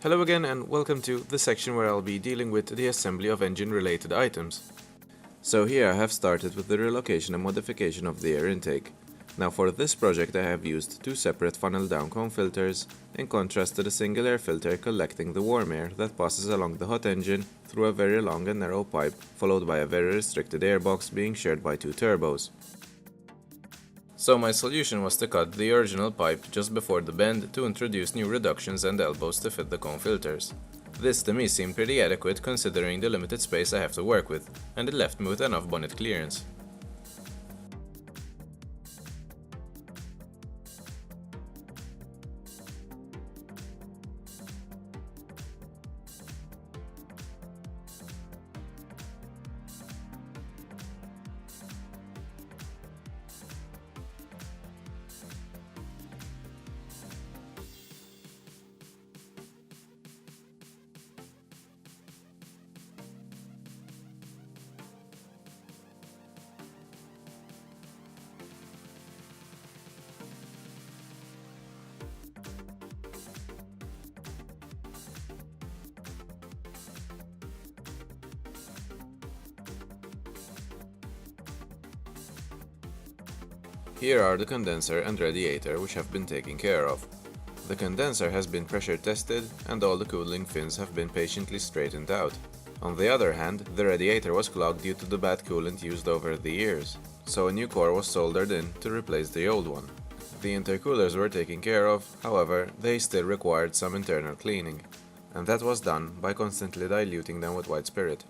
Hello again and welcome to the section where I'll be dealing with the assembly of engine related items. So here I have started with the relocation and modification of the air intake. Now for this project I have used two separate funnel down cone filters in contrast to the single air filter collecting the warm air that passes along the hot engine through a very long and narrow pipe followed by a very restricted airbox being shared by two turbos. So my solution was to cut the original pipe just before the bend to introduce new reductions and elbows to fit the cone filters. This to me seemed pretty adequate considering the limited space I have to work with, and it left me with enough bonnet clearance. Here are the condenser and radiator which have been taken care of. The condenser has been pressure tested and all the cooling fins have been patiently straightened out. On the other hand, the radiator was clogged due to the bad coolant used over the years, so a new core was soldered in to replace the old one. The intercoolers were taken care of, however, they still required some internal cleaning, and that was done by constantly diluting them with white spirit.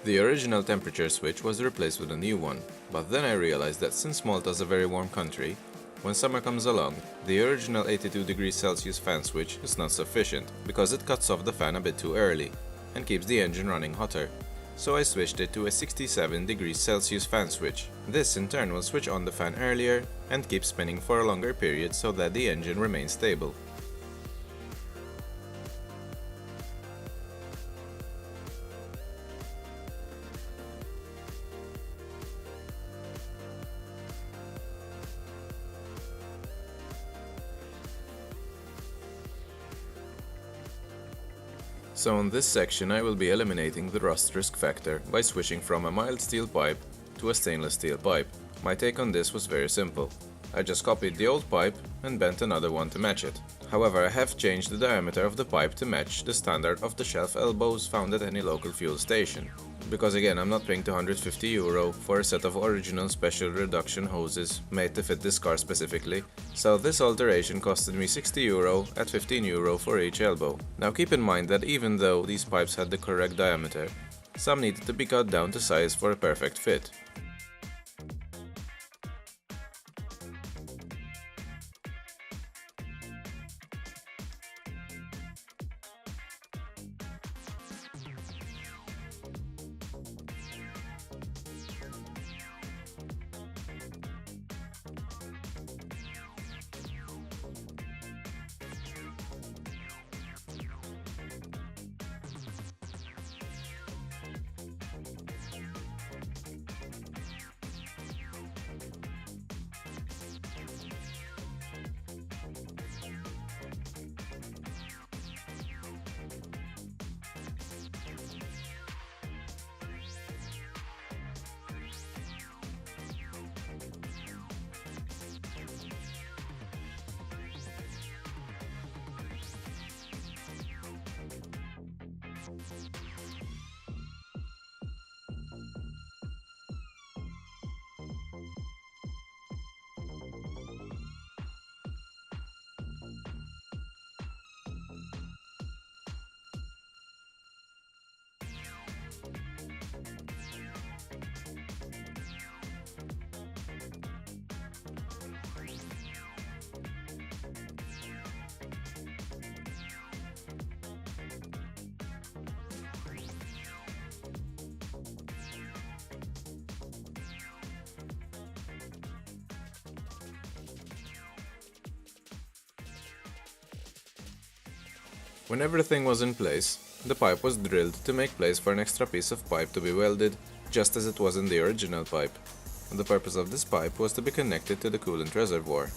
The original temperature switch was replaced with a new one, but then I realized that since Malta is a very warm country, when summer comes along, the original 82 degrees Celsius fan switch is not sufficient because it cuts off the fan a bit too early and keeps the engine running hotter. So I switched it to a 67 degrees Celsius fan switch. This in turn will switch on the fan earlier and keep spinning for a longer period so that the engine remains stable. So in this section I will be eliminating the rust risk factor by switching from a mild steel pipe to a stainless steel pipe. My take on this was very simple. I just copied the old pipe and bent another one to match it. However, I have changed the diameter of the pipe to match the standard off-the-shelf elbows found at any local fuel station. Because again, I'm not paying €250 for a set of original special reduction hoses made to fit this car specifically, so this alteration costed me €60 at €15 for each elbow. Now keep in mind that even though these pipes had the correct diameter, some needed to be cut down to size for a perfect fit. When everything was in place, the pipe was drilled to make place for an extra piece of pipe to be welded, just as it was in the original pipe. The purpose of this pipe was to be connected to the coolant reservoir.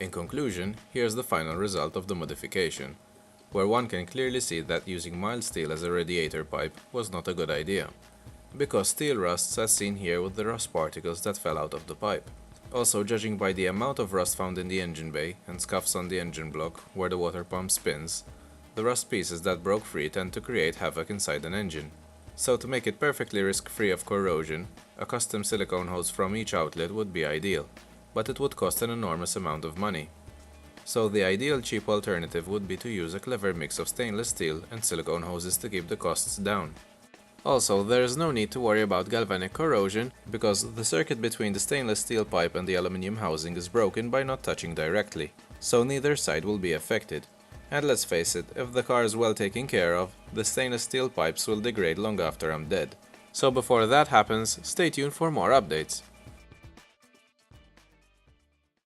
In conclusion, here's the final result of the modification, where one can clearly see that using mild steel as a radiator pipe was not a good idea, because steel rusts as seen here with the rust particles that fell out of the pipe. Also, judging by the amount of rust found in the engine bay and scuffs on the engine block where the water pump spins, the rust pieces that broke free tend to create havoc inside an engine. So to make it perfectly risk-free of corrosion, a custom silicone hose from each outlet would be ideal, but it would cost an enormous amount of money. So the ideal cheap alternative would be to use a clever mix of stainless steel and silicone hoses to keep the costs down. Also, there is no need to worry about galvanic corrosion, because the circuit between the stainless steel pipe and the aluminum housing is broken by not touching directly, so neither side will be affected. And let's face it, if the car is well taken care of, the stainless steel pipes will degrade long after I'm dead. So before that happens, stay tuned for more updates.